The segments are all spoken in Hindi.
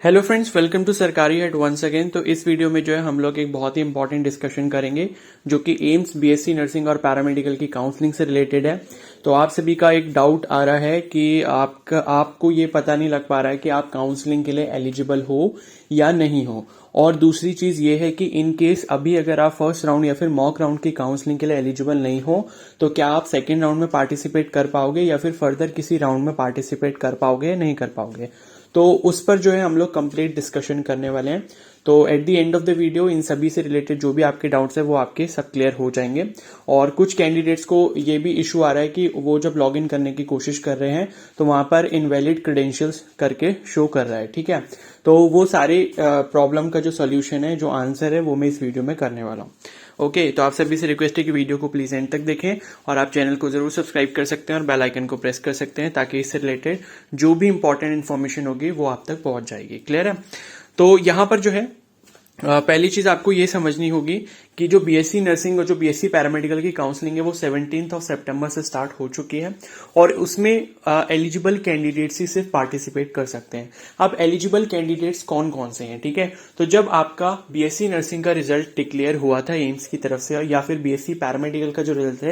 हेलो फ्रेंड्स, वेलकम टू सरकारी हट वंस अगेन। तो इस वीडियो में जो है हम लोग एक बहुत ही इंपॉर्टेंट डिस्कशन करेंगे जो कि एम्स बीएससी नर्सिंग और पैरामेडिकल की काउंसलिंग से रिलेटेड है। तो आप सभी का एक डाउट आ रहा है कि आपको ये पता नहीं लग पा रहा है कि आप काउंसलिंग के लिए एलिजिबल हो या नहीं हो। और दूसरी चीज ये है कि इन केस अभी अगर आप फर्स्ट राउंड या फिर मॉक राउंड की काउंसलिंग के लिए एलिजिबल नहीं हो तो क्या आप सेकेंड राउंड में पार्टिसिपेट कर पाओगे या फिर फर्दर किसी राउंड में पार्टिसिपेट कर पाओगे या नहीं कर पाओगे। तो उस पर जो है हम लोग कंप्लीट डिस्कशन करने वाले हैं। तो at the end of the video इन सभी से रिलेटेड जो भी आपके डाउट्स है वो आपके सब क्लियर हो जाएंगे। और कुछ कैंडिडेट्स को ये भी इशू आ रहा है कि वो जब लॉग इन करने की कोशिश कर रहे हैं तो वहां पर इनवैलिड क्रेडेंशियल्स करके शो कर रहा है। ठीक है, तो वो सारे प्रॉब्लम का जो सोल्यूशन है, जो आंसर है, वो मैं इस वीडियो में करने वाला हूँ। ओके, तो आप सभी से रिक्वेस्ट है कि वीडियो को प्लीज एंड तक देखें और आप चैनल को जरूर सब्सक्राइब कर सकते हैं और बेल आइकन को प्रेस कर सकते हैं ताकि इससे रिलेटेड जो भी इंपॉर्टेंट इन्फॉर्मेशन होगी वो आप तक पहुंच जाएगी। क्लियर है? तो यहां पर जो है पहली चीज आपको ये समझनी होगी कि जो बीएससी नर्सिंग और जो बीएससी पैरामेडिकल की काउंसलिंग है वो 17 सितंबर से स्टार्ट हो चुकी है और उसमें एलिजिबल कैंडिडेट्स ही सिर्फ पार्टिसिपेट कर सकते हैं। अब एलिजिबल कैंडिडेट्स कौन कौन से हैं? ठीक है, तो जब आपका बीएससी नर्सिंग का रिजल्ट डिक्लेयर हुआ था एम्स की तरफ से या फिर बीएससी पैरामेडिकल का जो रिजल्ट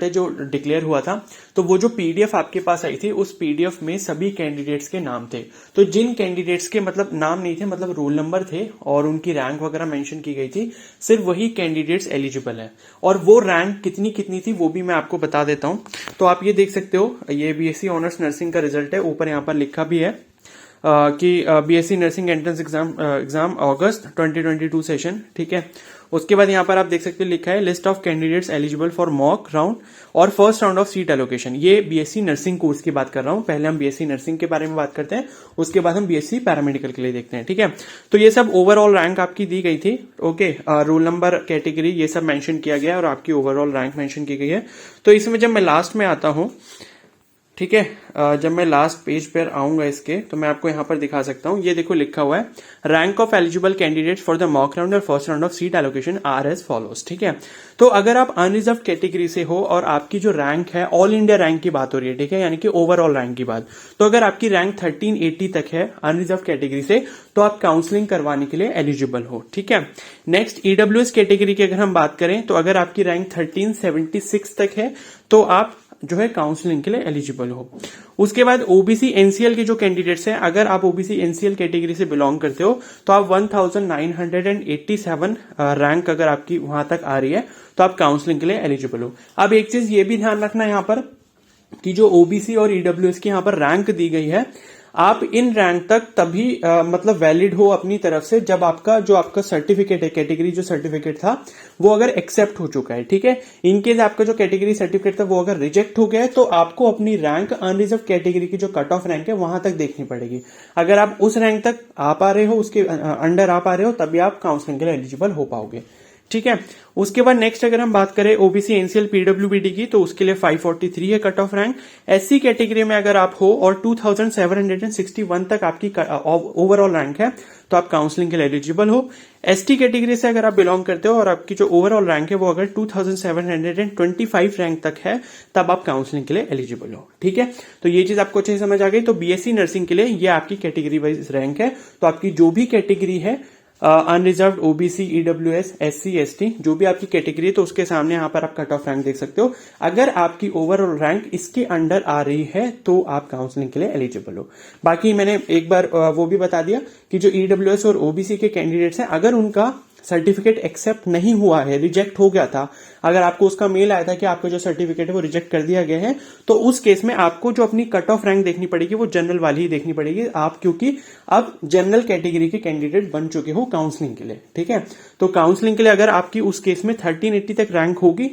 है जो डिक्लेयर हुआ था, तो वो जो पीडीएफ आपके पास आई थी उस पीडीएफ में सभी कैंडिडेट्स के नाम थे। तो जिन कैंडिडेट्स के मतलब नाम नहीं थे, मतलब रोल नंबर थे और उनकी रैंक वगैरह मेंशन की गई थी, सिर्फ वही कैंडिडेट्स एलिजिबल है। और वो रैंक कितनी कितनी थी वो भी मैं आपको बता देता हूं। तो आप ये देख सकते हो, ये बीएससी ऑनर्स नर्सिंग का रिजल्ट है, ऊपर यहां पर लिखा भी है कि बीएससी नर्सिंग एंट्रेंस एग्जाम अगस्त 2022 सेशन। ठीक है, उसके बाद यहां पर आप देख सकते हो लिखा है list of candidates eligible for mock round और first round of seat allocation. ये बीएससी नर्सिंग कोर्स की बात कर रहा हूं। पहले हम बीएससी नर्सिंग के बारे में बात करते हैं, उसके बाद हम बीएससी पैरामेडिकल के लिए देखते हैं। ठीक है, तो ये सब ओवरऑल रैंक आपकी दी गई थी। ओके, रोल नंबर, कैटेगरी, ये सब मेंशन किया गया और आपकी ओवरऑल रैंक मेंशन की गई है। तो इसमें जब मैं लास्ट में आता हूं, ठीक है, जब मैं लास्ट पेज पर आऊंगा इसके, तो मैं आपको यहां पर दिखा सकता हूं। ये देखो लिखा हुआ है rank of eligible candidates for the mock round और first round of seat allocation are as follows. ठीक है, तो अगर आप अनरिजर्व कैटेगरी से हो और आपकी जो रैंक है, ऑल इंडिया रैंक की बात हो रही है, ठीक है, यानी कि ओवरऑल रैंक की बात, तो अगर आपकी रैंक 1380 तक है अनरिजर्व कैटेगरी से तो आप काउंसलिंग करवाने के लिए एलिजिबल हो। ठीक है, नेक्स्ट ईडब्ल्यूएस कैटेगरी की अगर हम बात करें तो अगर आपकी रैंक 1376 तक है तो आप जो है काउंसलिंग के लिए एलिजिबल हो। उसके बाद ओबीसी एनसीएल के जो कैंडिडेट्स हैं, अगर आप ओबीसी एनसीएल कैटेगरी से बिलोंग करते हो तो आप 1987 रैंक अगर आपकी वहां तक आ रही है तो आप काउंसलिंग के लिए एलिजिबल हो। अब एक चीज ये भी ध्यान रखना यहां पर कि जो ओबीसी और ईडब्ल्यूएस की यहां पर रैंक दी गई है, आप इन रैंक तक तभी मतलब वैलिड हो अपनी तरफ से जब आपका सर्टिफिकेट है, कैटेगरी जो सर्टिफिकेट था वो अगर एक्सेप्ट हो चुका है। ठीक है, इनकेस आपका जो कैटेगरी सर्टिफिकेट था वो अगर रिजेक्ट हो गया है तो आपको अपनी रैंक अनरिजर्व कैटेगरी की जो कट ऑफ रैंक है वहां तक देखनी पड़ेगी। अगर आप उस रैंक तक आ पा रहे हो, उसके अंडर आ पा रहे हो, तभी आप काउंसलिंग के लिए एलिजिबल हो पाओगे। ठीक है, उसके बाद नेक्स्ट अगर हम बात करें ओबीसी एनसीएल पीडब्ल्यूबीडी की, तो उसके लिए 543 है cut off rank. SC category में अगर आप हो और 2761 तक आपकी ओवरऑल रैंक है तो आप काउंसलिंग के लिए एलिजिबल हो। एसटी कैटेगरी से अगर आप बिलोंग करते हो और आपकी जो ओवरऑल रैंक है वो अगर 2725 रैंक तक है तब आप काउंसलिंग के लिए एलिजिबल हो। ठीक है, तो ये चीज आपको अच्छे से समझ आ गई। तो बीएससी नर्सिंग के लिए ये आपकी कैटेगरी वाइज रैंक है। तो आपकी जो भी कैटेगरी है, unreserved, OBC, EWS, SC, ST, जो भी आपकी कैटेगरी है, तो उसके सामने यहां पर आप कट ऑफ रैंक देख सकते हो। अगर आपकी ओवरऑल रैंक इसके अंडर आ रही है तो आप काउंसलिंग के लिए एलिजिबल हो। बाकी मैंने एक बार वो भी बता दिया कि जो ईडब्ल्यूएस और ओबीसी के कैंडिडेट्स हैं, अगर उनका सर्टिफिकेट एक्सेप्ट नहीं हुआ है, रिजेक्ट हो गया था, अगर आपको उसका मेल आया था कि आपका जो सर्टिफिकेट है वो रिजेक्ट कर दिया गया है, तो उस केस में आपको जो अपनी कट ऑफ रैंक देखनी पड़ेगी वो जनरल वाली ही देखनी पड़ेगी आप, क्योंकि अब जनरल कैटेगरी के कैंडिडेट बन चुके हो काउंसलिंग के लिए। ठीक है, तो काउंसलिंग के लिए अगर आपकी उस केस में 1380 तक रैंक होगी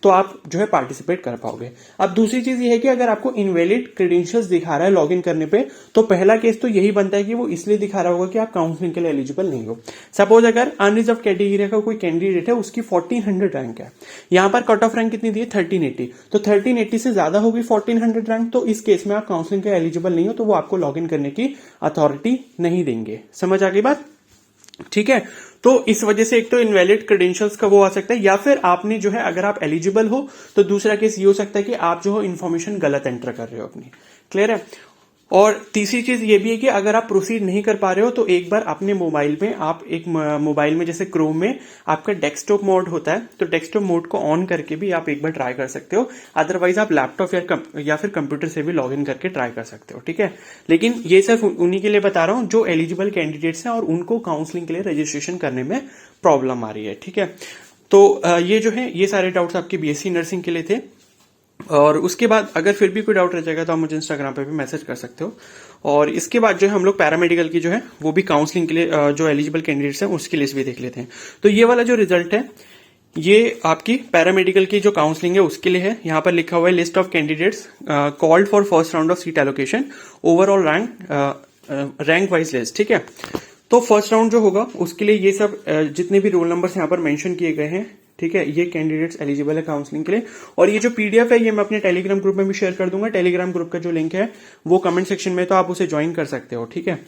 तो आप जो है पार्टिसिपेट कर पाओगे। अब दूसरी चीज ये है कि अगर आपको इनवैलिड क्रेडेंशियल्स दिखा रहा है लॉगिन करने पे, तो पहला केस तो यही बनता है कि वो इसलिए दिखा रहा होगा कि आप काउंसलिंग के लिए एलिजिबल नहीं हो। सपोज अगर अनरिजर्व कैटेगरी का कोई कैंडिडेट है, उसकी 1400 रैंक है, यहां पर कट ऑफ रैंक कितनी दी है? 1380, तो 1380 से ज्यादा होगी 1400 रैंक, तो इस केस में आप काउंसलिंग के एलिजिबल नहीं हो, तो वो आपको लॉगिन करने की अथॉरिटी नहीं देंगे। समझ आ गई बात? ठीक है, तो इस वजह से एक तो इनवैलिड क्रेडेंशियल्स का वो आ सकता है, या फिर आपने जो है अगर आप एलिजिबल हो तो दूसरा केस ये हो सकता है कि आप जो हो इन्फॉर्मेशन गलत एंटर कर रहे हो अपनी। क्लियर है? और तीसरी चीज ये भी है कि अगर आप प्रोसीड नहीं कर पा रहे हो तो एक बार अपने मोबाइल में आप एक मोबाइल में जैसे क्रोम में आपका डेस्कटॉप मोड होता है, तो डेस्कटॉप मोड को ऑन करके भी आप एक बार ट्राई कर सकते हो। अदरवाइज आप लैपटॉप या फिर कंप्यूटर से भी लॉग इन करके ट्राई कर सकते हो, ठीक है। लेकिन ये सिर्फ उन्हीं के लिए बता रहा हूं जो एलिजिबल कैंडिडेट्स हैं और उनको काउंसलिंग के लिए रजिस्ट्रेशन करने में प्रॉब्लम आ रही है, ठीक है। तो ये जो है ये सारे डाउट्स आपके बीएससी नर्सिंग के लिए थे। और उसके बाद अगर फिर भी कोई डाउट रह जाएगा तो आप मुझे इंस्टाग्राम पे भी मैसेज कर सकते हो। और इसके बाद जो है हम लोग पैरामेडिकल की जो है वो भी काउंसलिंग के लिए जो एलिजिबल कैंडिडेट्स हैं उसकी लिस्ट भी देख लेते हैं। तो ये वाला जो रिजल्ट है ये आपकी पैरामेडिकल की जो काउंसलिंग है उसके लिए है। यहाँ पर लिखा हुआ है list of candidates called for first round of seat allocation overall rank wise list, ठीक है। तो फर्स्ट राउंड जो होगा उसके लिए ये सब जितने भी रोल नंबर्स यहाँ पर मेंशन किए गए हैं, ठीक है, ये कैंडिडेट्स एलिजिबल है काउंसलिंग के लिए। और ये जो पीडीएफ है ये मैं अपने टेलीग्राम ग्रुप में भी शेयर कर दूंगा। टेलीग्राम ग्रुप का जो लिंक है वो कमेंट सेक्शन में, तो आप उसे ज्वाइन कर सकते हो, ठीक है।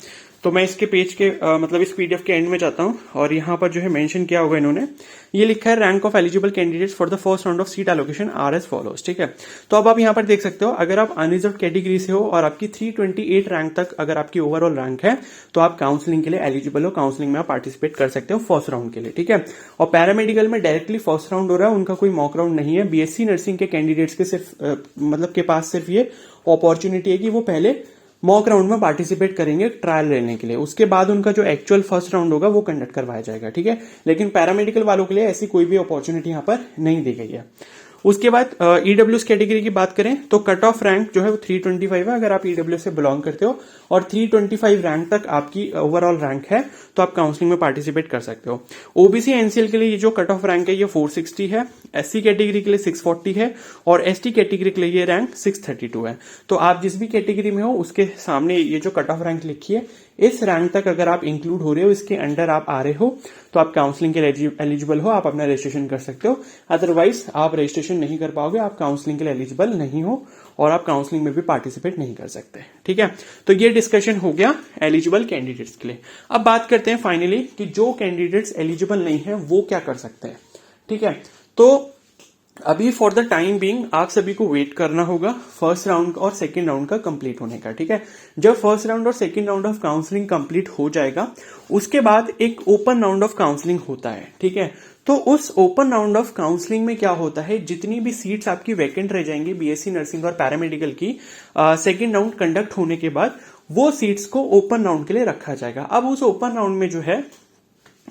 तो मैं इसके पेज के मतलब इस पीडीएफ के एंड में जाता हूं और यहाँ पर जो है मेंशन किया होगा इन्होंने, ये लिखा है rank of eligible candidates for the first round of seat allocation R S follows, ठीक है। तो अब आप यहाँ पर देख सकते हो अगर आप अनरिजर्व कैटेगरी से हो और आपकी 328 रैंक तक अगर आपकी ओवरऑल रैंक है तो आप काउंसलिंग के लिए एलिजिबल हो, काउंसलिंग में आप पार्टिसिपेट कर सकते हो फर्स्ट राउंड के लिए, ठीक है। और पैरामेडिकल में डायरेक्टली फर्स्ट राउंड हो रहा है, उनका कोई मॉक राउंड नहीं है। बीएससी नर्सिंग के कैंडिडेट्स के सिर्फ मतलब के पास सिर्फ ये अपॉर्चुनिटी है कि वो पहले मॉक राउंड में पार्टिसिपेट करेंगे ट्रायल लेने के लिए, उसके बाद उनका जो एक्चुअल फर्स्ट राउंड होगा वो कंडक्ट करवाया जाएगा, ठीक है। लेकिन पैरामेडिकल वालों के लिए ऐसी कोई भी अपॉर्चुनिटी यहाँ पर नहीं दी गई है। उसके बाद ईडब्ल्यूएस कैटेगरी की बात करें तो कट ऑफ रैंक जो है वो 325 है अगर आप ईडब्ल्यूएस से बिलोंग करते हो, और 325 रैंक तक आपकी ओवरऑल रैंक है तो आप काउंसलिंग में पार्टिसिपेट कर सकते हो। ओबीसी एनसीएल के लिए ये जो कट ऑफ रैंक है ये 460 है, एससी कैटेगरी के लिए 640 है और एसटी कैटेगरी के लिए ये रैंक 632 है। तो आप जिस भी कैटेगरी में हो उसके सामने ये जो कट ऑफ रैंक लिखी है, इस रैंक तक अगर आप इंक्लूड हो रहे हो, इसके अंडर आप आ रहे हो तो आप काउंसलिंग के एलिजिबल हो, आप अपना रजिस्ट्रेशन कर सकते हो। अदरवाइज आप रजिस्ट्रेशन नहीं कर पाओगे, आप काउंसलिंग के लिए एलिजिबल नहीं हो और आप काउंसलिंग में भी पार्टिसिपेट नहीं कर सकते, ठीक है। तो ये डिस्कशन हो गया एलिजिबल कैंडिडेट्स के लिए। अब बात करते हैं फाइनली कि जो कैंडिडेट्स एलिजिबल नहीं है वो क्या कर सकते हैं, ठीक है। तो अभी फॉर द टाइम बीइंग आप सभी को वेट करना होगा फर्स्ट राउंड और सेकंड राउंड का कंप्लीट होने का, ठीक है। जब फर्स्ट राउंड और second round of counselling complete हो जाएगा उसके बाद एक ओपन राउंड ऑफ काउंसलिंग होता है, ठीक है। तो उस ओपन राउंड ऑफ काउंसलिंग में क्या होता है, जितनी भी सीट्स आपकी वैकेंट रह जाएंगी बीएससी नर्सिंग और पैरामेडिकल की सेकेंड राउंड कंडक्ट होने के बाद वो सीट्स को ओपन राउंड के लिए रखा जाएगा। अब उस ओपन राउंड में जो है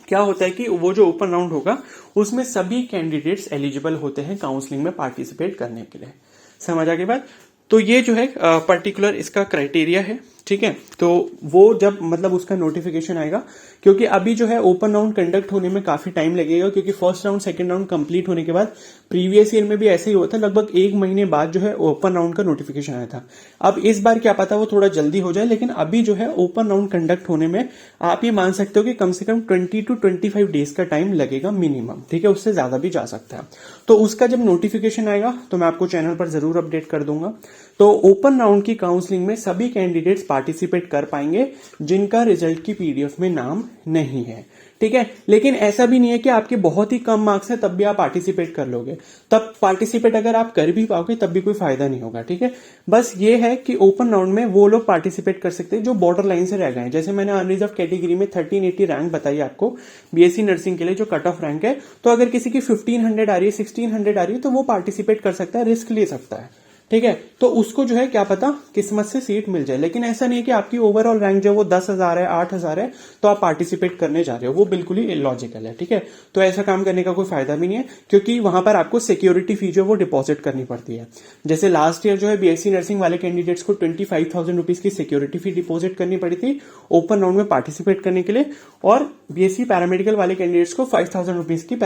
क्या होता है कि वो जो ओपन राउंड होगा उसमें सभी कैंडिडेट्स एलिजिबल होते हैं काउंसलिंग में पार्टिसिपेट करने के लिए। समझ आ गई बात। तो ये जो है पर्टिकुलर इसका क्राइटेरिया है, ठीक है। तो वो जब मतलब उसका नोटिफिकेशन आएगा, क्योंकि अभी जो है ओपन राउंड कंडक्ट होने में काफी टाइम लगेगा, क्योंकि first round second round complete होने के बाद प्रीवियस ईयर में भी ऐसे ही हुआ था, लगभग 1 महीने बाद जो है ओपन राउंड का नोटिफिकेशन आया था। अब इस बार क्या पता वो थोड़ा जल्दी हो जाए, लेकिन अभी जो है ओपन राउंड कंडक्ट होने में आप ये मान सकते हो कि कम से कम 20 to 25 डेज का टाइम लगेगा मिनिमम, ठीक है। उससे ज्यादा भी जा सकता है। तो उसका जब नोटिफिकेशन आएगा तो मैं आपको चैनल पर जरूर अपडेट कर दूंगा। तो ओपन राउंड की काउंसलिंग में सभी कैंडिडेट्स पार्टिसिपेट कर पाएंगे जिनका रिजल्ट की पीडीएफ में नाम नहीं है, ठीक है। लेकिन ऐसा भी नहीं है कि आपके बहुत ही कम मार्क्स है तब भी आप पार्टिसिपेट कर लोगे, तब पार्टिसिपेट अगर आप कर भी पाओगे तब भी कोई फायदा नहीं होगा, ठीक है। बस ये है कि ओपन राउंड में वो लोग पार्टिसिपेट कर सकते हैं जो बॉर्डर लाइन से रह गए हैं। जैसे मैंने अनरिजर्व कैटेगरी में 1380 रैंक बताई आपको बीएससी नर्सिंग के लिए जो कट ऑफ रैंक है, तो अगर किसी की 1500 आ रही है 1600 आ रही है तो वो पार्टिसिपेट कर सकता है, रिस्क ले सकता है, ठीक है। तो उसको जो है क्या पता किस्मत से सीट मिल जाए। लेकिन ऐसा नहीं है कि आपकी ओवरऑल रैंक जो वो 10,000 है 8,000 है तो आप पार्टिसिपेट करने जा रहे हो, वो बिल्कुल ही इलॉजिकल है, ठीक है। तो ऐसा काम करने का कोई फायदा भी नहीं है, क्योंकि वहां पर आपको सिक्योरिटी फी जो वो डिपॉजिट करनी पड़ती है। जैसे लास्ट ईयर जो है बीएससी नर्सिंग वाले कैंडिडेट्स को 25,000 रुपीज की सिक्योरिटी फी डिपॉजिट करनी पड़ी थी ओपन राउंड में पार्टिसिपेट करने के लिए, और बीएससी पैरामेडिकल वाले कैंडिडेट्स को 5,000 रुपीज की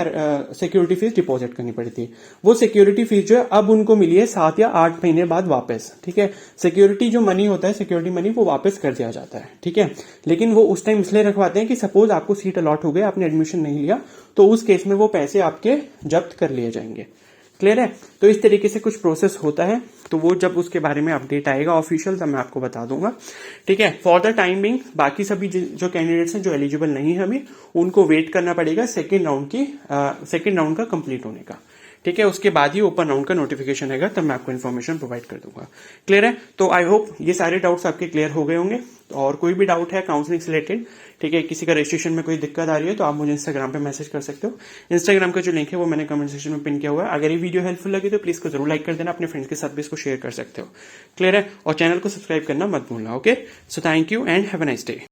सिक्योरिटी फीस डिपॉजिट करनी पड़ी थी। वो सिक्योरिटी फीस जो है अब उनको मिली है 7 या 8 महीने बाद वापस, ठीक है। सिक्योरिटी जो मनी होता है, सिक्योरिटी मनी, वो वापस कर दिया जाता है, ठीक है। लेकिन वो उस टाइम इसलिए रखवाते हैं कि सपोज आपको सीट अलॉट हो गई, आपने एडमिशन नहीं लिया, तो उस केस में वो पैसे आपके जब्त कर लिए जाएंगे। क्लियर है। तो इस तरीके से कुछ प्रोसेस होता है, तो वो जब उसके बारे में अपडेट आएगा ऑफिशियल तब मैं आपको बता दूंगा, ठीक है। फॉर द टाइम बिंग बाकी सभी जो कैंडिडेट्स हैं जो एलिजिबल नहीं है अभी, उनको वेट करना पड़ेगा सेकेंड राउंड का कंप्लीट होने का, ठीक है, उसके बाद ही ओपन राउंड का नोटिफिकेशन आएगा, तब मैं आपको इन्फॉर्मेशन प्रोवाइड कर दूंगा। क्लियर है? तो आई होप ये सारे डाउट्स आपके क्लियर हो गए होंगे। और कोई भी डाउट है काउंसलिंग से रिलेटेड, ठीक है, किसी का रजिस्ट्रेशन में कोई दिक्कत आ रही है, तो आप मुझे इंस्टाग्राम पे मैसेज कर सकते हो। इंस्टाग्राम का जो लिंक है वो मैंने कमेंट सेक्शन में पिन किया हुआ है। अगर ये वीडियो हेल्पफुल लगी तो प्लीज को जरूर लाइक कर देना, अपने फ्रेंड्स के साथ भी इसको शेयर कर सकते हो। क्लियर है? और चैनल को सब्सक्राइब करना मत भूलना। Okay, so thank you and have a nice day.